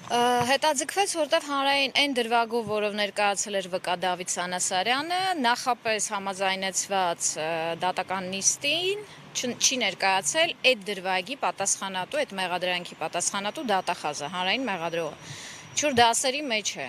Հետաձգվեց, որտեղ հանրային այն դրվագով, որով ներկայացել էր ՎԿ Դավիթ Սանասարյանը, նախապես համաձայնեցված դատական նիստին չի ներկայացել այդ դրվագի պատասխանատու, այդ մեղադրանքի պատասխանատու դատախազը, հանրային մեղադրողը, չոր դասերի մեջ է։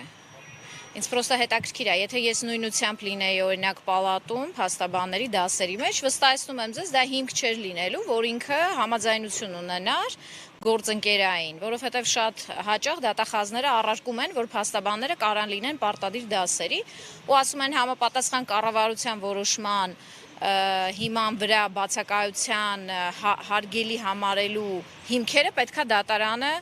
Ինձ պրոստը հետաքրքիր է, եթե ես նույնությամբ լինեի օրինակ պալատում, փաստաբանների դասերի մեջ, վստահեցնում եմ ձեզ, դա հիմք չէր լինելու, որ ինքը համաձայնություն ունենար գործընկերային, որովհետև շատ հաճախ դատախազները առարկում են, որ փաստաբանները կարան լինեն պարտադիր դասերի ու ասում են համապատասխան կառավարության որոշման հիման վրա բացակայության հարգելի համարելու հիմքերը պետքա դատարանը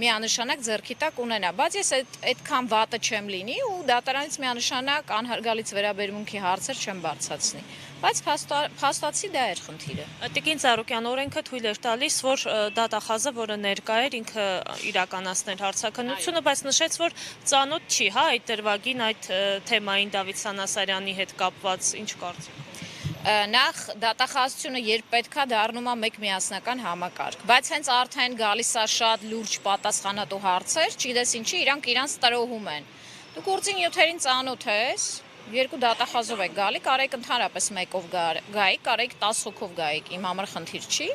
միանշանակ ձեռքի տակ ունենա, բայց ես այդքան վատը չեմ լինի ու դատարանից միանշանակ անհարգալից վերաբերմունքի հարցեր չեմ բարձրացնի, բայց փաստացի դա էր խնդիրը։ Տիկին Ծառուկյան, օրենքը թույլ էր տալիս, որ դատախազը, որը ներկա էր, ինքը իրականացներ հարցաքննությունը, բայց նշեց, որ ծանոթ չի, հա, այդ դրվագին, այդ թեմային Դավիթ Սանասարյանի հետ կապված, ինչ կարծիք։ Նախ դատախազությունը երբ պետքա դառնում է մեկ միասնական համակարգ, բայց հենց արդեն գալիս է շատ լուրջ պատասխանատու հարցեր, չգիտես ինչի, իրանք իրանց տրոհում են։ Դու գործին նյութերին ծանոթ ես, երկու դատախազով եք գալի, կարեք ընդհանրապես մեկով գայիք, կարեք 10 հոգով գայիք, իմ համար խնդիր չի,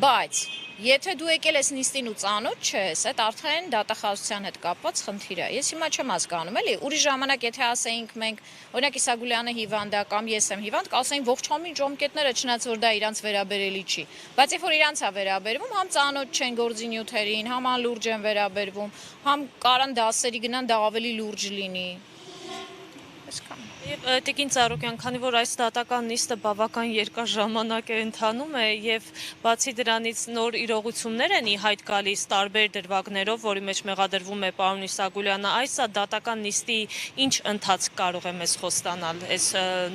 բայց եթե դու եկել ես նիստին ու ծանոթ չես, այդ արդեն դատախազության հետ կապված խնդիր է։ Ես հիմա չեմ հասկանում, էլի, ուրիշ ժամանակ եթե ասեինք մենք, օրինակ Իսագուլյանը հիվանդ է կամ ես եմ հիվանդ, կասեին ողջ համին ժողովուրդները, չնայած որ դա իրանց վերաբերելի չի։ Բայց երբ որ իրանց է վերաբերվում, համ ծանոթ չեն գործի նյութերին, համ անլուրջ են վերաբերվում, համ կարան դասերի գնան, դա ավելի լուրջ լինի։ Այսքան։ Եվ Տիկին Ծառուկյան, քանի որ այս դատական նիստը բավական երկար ժամանակ է ընթանում է եւ բացի դրանից նոր իրողություններ են ի հայտ գալիս տարբեր դրվագներով, որի մեջ մեղադրվում է պարոն Իսագուլյանը, այս դատական նիստի ինչ ընթացք կարող է մեզ խոստանալ, այս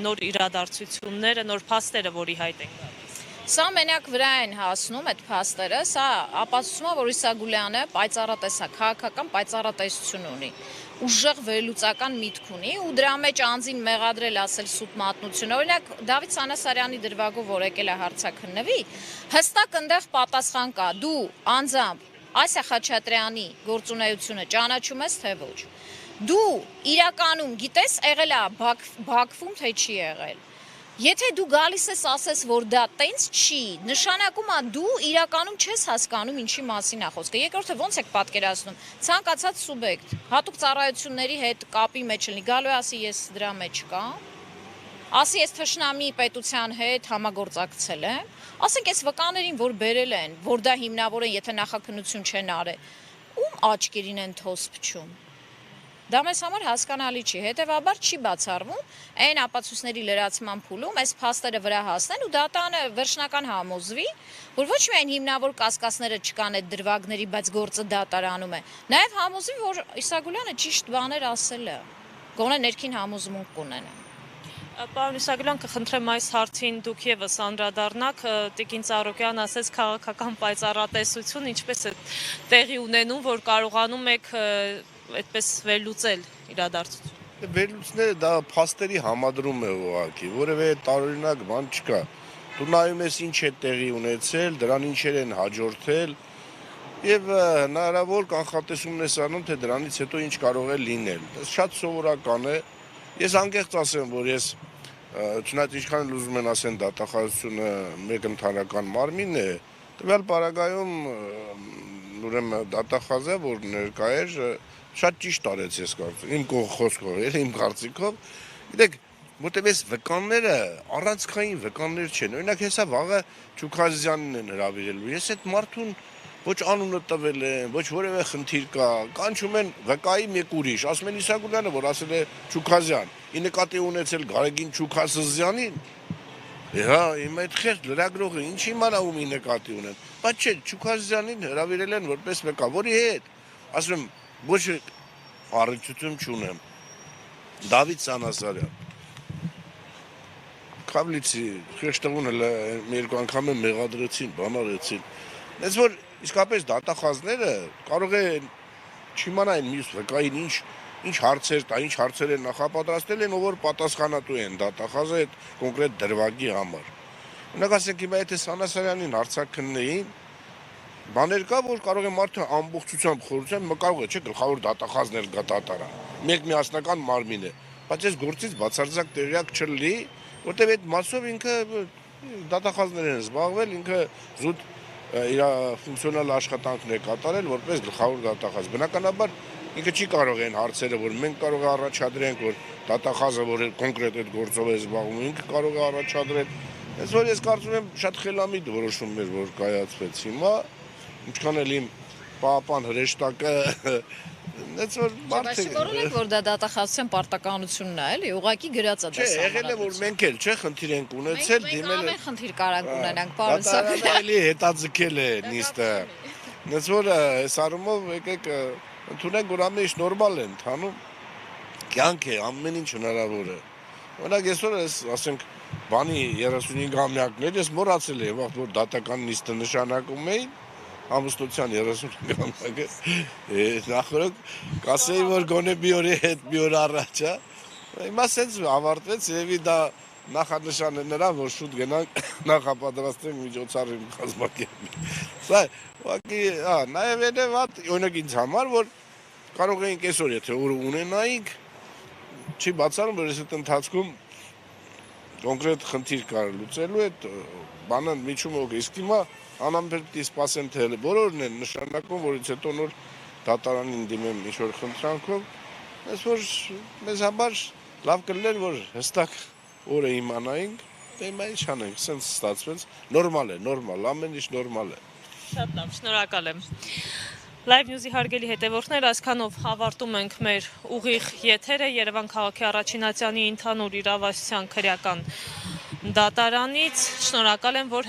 նոր իրադարձությունները, նոր փաստերը, որի հայտ են գալիս։ Սա մենակ վրա են հասնում այդ փաստերը, սա ապացուցում է, որ Իսագուլյանը պայծառատեսակ, քաղաքական պայծառատեսություն ունի, ուժեղ վերլուծական միտք ունի ու դրա մեջ անձին մեղադրել ասել սուտ մատնություն։ Օրինակ Դավիթ Սանասարյանի դրվագով որ եկել է հարցաքննվի, հստակ այնտեղ պատասխան կա, դու անձամբ Ասիա Խաչատրյանի գործունեությունը ճանաչում ես թե ոչ։ Դու իրականում գիտես եղել է Բաքվում թե չի եղել։ Եթե դու գալիս ես ասես, որ դա տենց չի, նշանակում է դու իրականում չես հասկանում ինչի մասին է խոսքը։ Երկրորդը ոնց եք պատկերացնում, ցանկացած սուբյեկտ, հատուկ ծառայությունների հետ կապի մեջ լինի, գալու է ասի ես դրա մեջ կամ, ասի ես թշնամի պետության հետ համագործակցել եմ, ասենք այս վկաներին, որ բերել են, որ դա հիմնավոր են, եթե նախաքննություն չեն արել, ում աչքերին են թոս փչում։ Դա մեզ համար հասկանալի չի, հետևաբար չի բացառվում այն ապացույցների լրացման փուլում այս փաստերը վրա հասնեն ու դատանը վերջնական համոզվի, որ ոչ միայն հիմնավոր կասկածները չկան այդ դրվագների, բայց գործը դատարանում է, նաև համոզվի, որ Իսագուլյանը ճիշտ բաներ ասել է, գոնե ներքին համոզմունք կունենա։ Պարոն Իսագուլյան, կխնդրեմ այս հարցին դուք եւս անդրադառնաք, Տիկին Ծառուկյան ասեց քաղաքական պայծառատեսություն, ինչպես է տեղի ունենում, որ կարողանում եք այդպես վերլուծել իրադարձություն։ Վերլուծները դա փաստերի համադրում է ուղղակի, որևէ տարօրինակ բան չկա։ Դու նայում ես ինչ է տեղի ունեցել, դրան ինչեր են հաջորդել եւ հնարավոր կանխատեսումն ես անում, թե դրանից հետո ինչ կարող է լինել։ Դա շատ սովորական է։ Ես անկեղծ ասեմ, որ ես չնայած ինչքան էլ ուզում են ասեն դատախազությունը մեկ ընդհանրական մարմին է, տվյալ պարագայում ուրեմն դատախազը, որ ներկա էր, շատ ճիշտ արեց ես կարծում, իմ խոսքով, իմ կարծիքով, գիտեք, որտեւ այս վկանները առանցքային վկաններ չեն, օրինակ հեսա վաղը Չուքազյանին են հրավիրելու, ես այդ մարդուն ոչ անունը տվել են, ոչ որևէ խնդիր կա, կանչում են վկայի մեկ ուրիշ, ասում են Իսագուլյանը, որ ասել է Չուքազյան, ի նկատի ունեցել Գարեգին Չուքասզյանին, հա, իմ այդ խեղճ լրագրողը ինչ իմանա ումի նկատի ունեն, բայց չէ, Չուքազյանին հրավիրել են որպես վկա, որի հետ, ասում եմ, ոչ առողջություն չունեմ, Դավիթ Սանասարյան, Քավլիցի խեղճտեղուն հələ երկու անգամ են մեղադրեցին, բանարեցին, այս որ իսկապես դատախազները կարող է չիմանային մյուս վկային ինչ հարցեր տա, ինչ հարցեր են նախապատրաստել են, ով որ պատասխանատու են դատախազը այդ կոնկրետ դրվագի համար։ Օրինակ ասենք հիմա եթե Սանասարյանին հարցաքննեին, բաներ կա, որ կարող է մարդը ամբողջությամբ խորհրդան, կարող է, չէ, գլխավոր դատախազներ գա դատարան։ Մեկ միասնական մարմին է, բայց այս գործից բացարձակ տեղյակ չլինի, որտեղ այդ մասով ինքը դատախազներ են զբաղվել, ինքը զուտ իր ֆունկցիոնալ աշխատանքն է կատարել որպես գլխավոր դատախազ։ Բնականաբար ինքը չի կարող են հարցերը, որ մենք կարող է առաջադրենք, որ դատախազը, որ կոնկրետ այդ գործով է զբաղվում, ինքը կարող է առաջադրել։ Այս որ ես կարծում եմ շատ խելամիտ որոշում էր, որ կայացվեց հիմա, ինչքան էլ իմ պահապան հրեշտակը, այս որ Բայց սովորել եք, որ դա դատախազության պարտականությունն է, էլի, ուղղակի գրած է դա։ Չէ, եղել է, որ մենք էլ, չէ, խնդիր ենք ունեցել, Մենք ամեն խնդիր կարանք ունենանք, պարոն Դատարանը Սարգսյան։ էլի հետաձգել է նիստը։ Այս որ այս առումով եկեք ընդունենք, որ ամեն ինչ նորմալ է ընթանում, կյանք է, ամեն ինչ հնարավոր է։ Օրինակ այսօր ես, ասենք, բանի 35-ամյակներ, ես մոռացել եմ, որ դատական նիստը նշանակում էին, ամուսնության 35-ամյակը, նախորդ կասեի, որ գոնե մի օրի հետ, մի օր առաջ, հիմա սենց ավարտվեց, երևի դա նախանշան է նրան, որ շուտ գնանք նախապատրաստենք միջոցառում կազմակերպել։ Սա ուղղակի, նաև էլ է վատ, օրինակ ինձ համար, որ կարող էինք այսօր, եթե օր ունենայինք, չի բացառում, որ այս այդ ընթացքում կոնկրետ խնդիր կար լուծելու այդ բանը միջում օգ, իսկ հիմա անամբեր պիտի սպասեմ, թե բոլորն են նշանակում, որից հետո նոր դատարանին դիմեմ ինչ-որ խնդրանքով, այս որ մեզ համար լավ կլներ, որ հստակ օրը իմանայինք, դե հիմա ինչ անենք, սենց ստացվեց, նորմալ է, ամեն ինչ նորմալ է։ Շատ լավ, շնորհակալ եմ։ Live News-ի հարգելի հետևորդներ, այսքանով ավարտում ենք մեր ուղիղ եթերը Երևան քաղաքի Առաջին ատյանի ընդհանուր իրավասության քրեական դատարանից։ Շնորհակալ եմ, որ